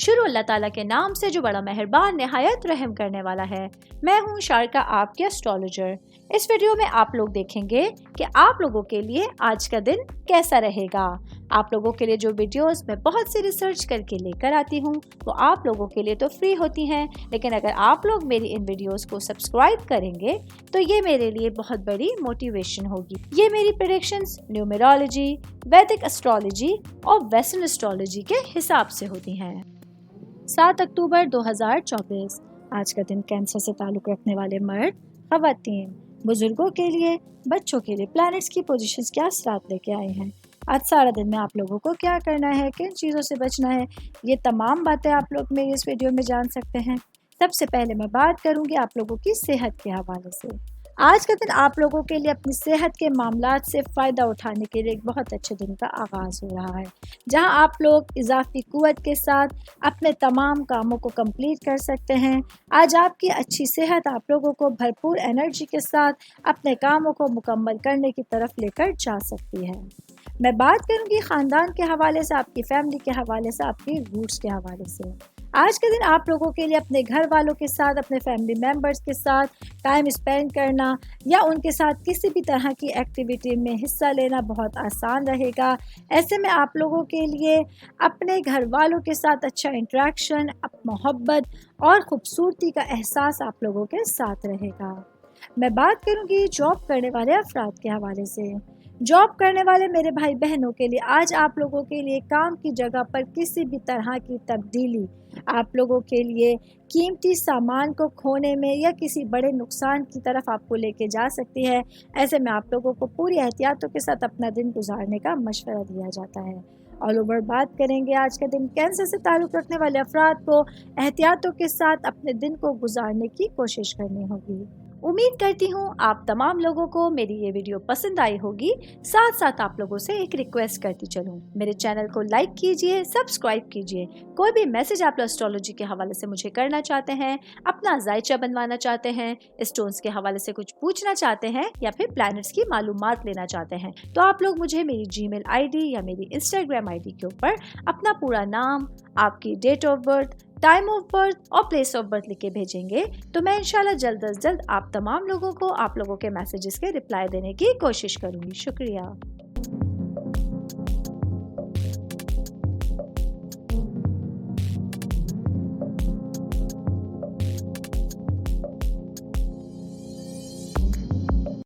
شروع اللہ تعالیٰ کے نام سے جو بڑا مہربان نہایت رحم کرنے والا ہے۔ میں ہوں شارکا، آپ کے اسٹرالوجر۔ اس ویڈیو میں آپ لوگ دیکھیں گے کہ آپ لوگوں کے لیے آج کا دن کیسا رہے گا۔ آپ لوگوں کے لیے جو ویڈیوز میں بہت سی ریسرچ کر کے لے کر آتی ہوں وہ آپ لوگوں کے لیے تو فری ہوتی ہیں، لیکن اگر آپ لوگ میری ان ویڈیوز کو سبسکرائب کریں گے تو یہ میرے لیے بہت بڑی موٹیویشن ہوگی۔ یہ میری پریڈکشنز نیومرولوجی، ویدک اسٹرالوجی اور ویسٹرن اسٹرالوجی کے حساب سے ہوتی ہیں۔ 7 اکتوبر 2024 آج کا دن کینسر سے تعلق رکھنے والے مرد، خواتین، بزرگوں کے لیے، بچوں کے لیے پلانٹس کی پوزیشنز کیا اثرات لے کے آئے ہیں۔ آج سارا دن میں آپ لوگوں کو کیا کرنا ہے، کن چیزوں سے بچنا ہے، یہ تمام باتیں آپ لوگ میری اس ویڈیو میں جان سکتے ہیں۔ سب سے پہلے میں بات کروں گی آپ لوگوں کی صحت کے حوالے سے۔ آج کا دن آپ لوگوں کے لیے اپنی صحت کے معاملات سے فائدہ اٹھانے کے لیے ایک بہت اچھے دن کا آغاز ہو رہا ہے، جہاں آپ لوگ اضافی قوت کے ساتھ اپنے تمام کاموں کو کمپلیٹ کر سکتے ہیں۔ آج آپ کی اچھی صحت آپ لوگوں کو بھرپور انرجی کے ساتھ اپنے کاموں کو مکمل کرنے کی طرف لے کر جا سکتی ہے۔ میں بات کروں گی خاندان کے حوالے سے، آپ کی فیملی کے حوالے سے، آپ کی روٹس کے حوالے سے۔ آج کے دن آپ لوگوں کے لیے اپنے گھر والوں کے ساتھ، اپنے فیملی ممبرس کے ساتھ ٹائم اسپینڈ کرنا یا ان کے ساتھ کسی بھی طرح کی ایکٹیویٹی میں حصہ لینا بہت آسان رہے گا۔ ایسے میں آپ لوگوں کے لیے اپنے گھر والوں کے ساتھ اچھا انٹریکشن، محبت اور خوبصورتی کا احساس آپ لوگوں کے ساتھ رہے گا۔ میں بات کروں گی جاب کرنے والے افراد کے حوالے سے۔ جاب کرنے والے میرے بھائی بہنوں کے لیے آج آپ لوگوں کے لیے کام کی جگہ پر کسی بھی طرح کی تبدیلی آپ لوگوں کے لیے قیمتی سامان کو کھونے میں یا کسی بڑے نقصان کی طرف آپ کو لے کے جا سکتی ہے۔ ایسے میں آپ لوگوں کو پوری احتیاطوں کے ساتھ اپنا دن گزارنے کا مشورہ دیا جاتا ہے۔ آل اوور بات کریں گے آج کا دن کینسر سے تعلق رکھنے والے افراد کو احتیاطوں کے ساتھ اپنے دن کو گزارنے کی کوشش کرنی ہوگی۔ امید کرتی ہوں آپ تمام لوگوں کو میری یہ ویڈیو پسند آئی ہوگی۔ ساتھ ساتھ آپ لوگوں سے ایک ریکویسٹ کرتی چلوں، میرے چینل کو لائک کیجئے، سبسکرائب کیجئے۔ کوئی بھی میسج آپ لوگ اسٹرالوجی کے حوالے سے مجھے کرنا چاہتے ہیں، اپنا ذائچہ بنوانا چاہتے ہیں، اسٹونز کے حوالے سے کچھ پوچھنا چاہتے ہیں یا پھر پلانٹس کی معلومات لینا چاہتے ہیں تو آپ لوگ مجھے میری جی میل آئی ڈی یا میری انسٹاگرام آئی ڈی کے اوپر اپنا پورا نام، آپ کی date of birth, time of birth اور پلیس آف برتھ لکھ کے بھیجیں گے تو میں انشاءاللہ جلد از جلد آپ تمام لوگوں کو آپ لوگوں کے میسیجز کے رپلائی دینے کی کوشش کروں گی۔ شکریہ۔